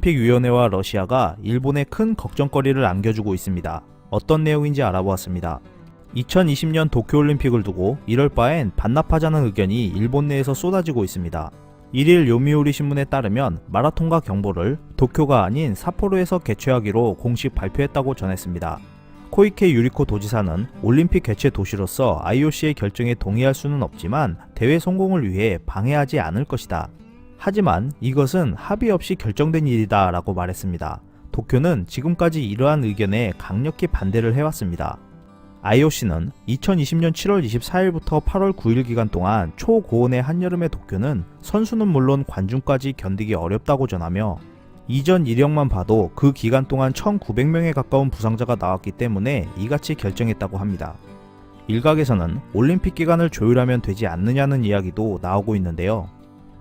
올림픽위원회와 러시아가 일본에 큰 걱정거리를 안겨주고 있습니다. 어떤 내용인지 알아보았습니다. 2020년 도쿄올림픽을 두고 이럴 바엔 반납하자는 의견이 일본 내에서 쏟아지고 있습니다. 1일 요미우리 신문에 따르면 마라톤과 경보를 도쿄가 아닌 삿포로에서 개최하기로 공식 발표했다고 전했습니다. 코이케 유리코 도지사는 올림픽 개최 도시로서 IOC의 결정에 동의할 수는 없지만 대회 성공을 위해 방해하지 않을 것이다. 하지만 이것은 합의 없이 결정된 일이다 라고 말했습니다. 도쿄는 지금까지 이러한 의견에 강력히 반대를 해왔습니다. IOC는 2020년 7월 24일부터 8월 9일 기간 동안 초고온의 한여름의 도쿄는 선수는 물론 관중까지 견디기 어렵다고 전하며 이전 이력만 봐도 그 기간 동안 1900명에 가까운 부상자가 나왔기 때문에 이같이 결정했다고 합니다. 일각에서는 올림픽 기간을 조율하면 되지 않느냐는 이야기도 나오고 있는데요.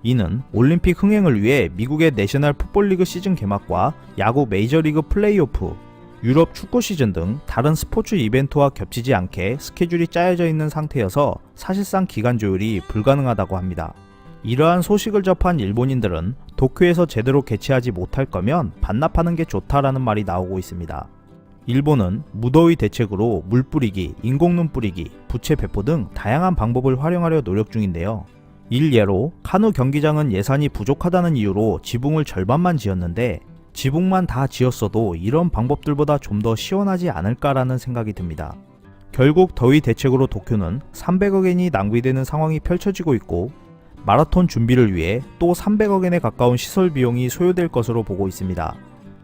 이는 올림픽 흥행을 위해 미국의 내셔널 풋볼리그 시즌 개막과 야구 메이저리그 플레이오프, 유럽 축구 시즌 등 다른 스포츠 이벤트와 겹치지 않게 스케줄이 짜여져 있는 상태여서 사실상 기간 조율이 불가능하다고 합니다. 이러한 소식을 접한 일본인들은 도쿄에서 제대로 개최하지 못할 거면 반납하는 게 좋다라는 말이 나오고 있습니다. 일본은 무더위 대책으로 물 뿌리기, 인공눈 뿌리기, 부채 배포 등 다양한 방법을 활용하려 노력 중인데요. 일예로 카누 경기장은 예산이 부족하다는 이유로 지붕을 절반만 지었는데 지붕만 다 지었어도 이런 방법들보다 좀 더 시원하지 않을까라는 생각이 듭니다. 결국 더위 대책으로 도쿄는 300억엔이 낭비되는 상황이 펼쳐지고 있고 마라톤 준비를 위해 또 300억엔에 가까운 시설 비용이 소요될 것으로 보고 있습니다.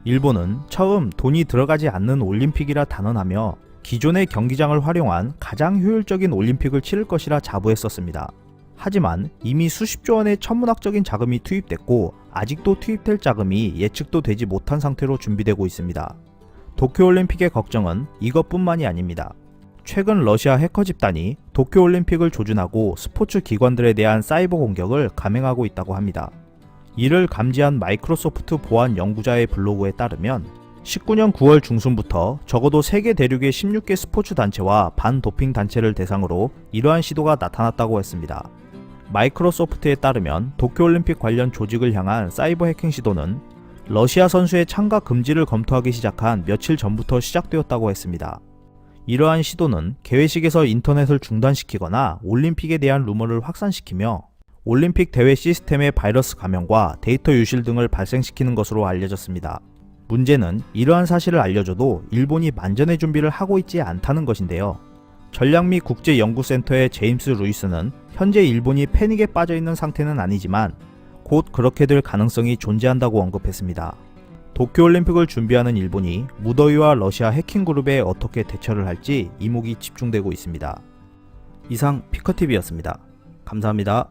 일본은 처음 돈이 들어가지 않는 올림픽이라 단언하며 기존의 경기장을 활용한 가장 효율적인 올림픽을 치를 것이라 자부했었습니다. 하지만 이미 수십조 원의 천문학적인 자금이 투입됐고 아직도 투입될 자금이 예측도 되지 못한 상태로 준비되고 있습니다. 도쿄올림픽의 걱정은 이것뿐만이 아닙니다. 최근 러시아 해커 집단이 도쿄올림픽을 조준하고 스포츠 기관들에 대한 사이버 공격을 감행하고 있다고 합니다. 이를 감지한 마이크로소프트 보안 연구자의 블로그에 따르면 19년 9월 중순부터 적어도 세계 대륙의 16개 스포츠 단체와 반도핑 단체를 대상으로 이러한 시도가 나타났다고 했습니다. 마이크로소프트에 따르면 도쿄올림픽 관련 조직을 향한 사이버 해킹 시도는 러시아 선수의 참가 금지를 검토하기 시작한 며칠 전부터 시작되었다고 했습니다. 이러한 시도는 개회식에서 인터넷을 중단시키거나 올림픽에 대한 루머를 확산시키며 올림픽 대회 시스템의 바이러스 감염과 데이터 유실 등을 발생시키는 것으로 알려졌습니다. 문제는 이러한 사실을 알려줘도 일본이 만전의 준비를 하고 있지 않다는 것인데요. 전략 및 국제연구센터의 제임스 루이스는 현재 일본이 패닉에 빠져있는 상태는 아니지만 곧 그렇게 될 가능성이 존재한다고 언급했습니다. 도쿄올림픽을 준비하는 일본이 무더위와 러시아 해킹 그룹에 어떻게 대처를 할지 이목이 집중되고 있습니다. 이상 피커TV였습니다. 감사합니다.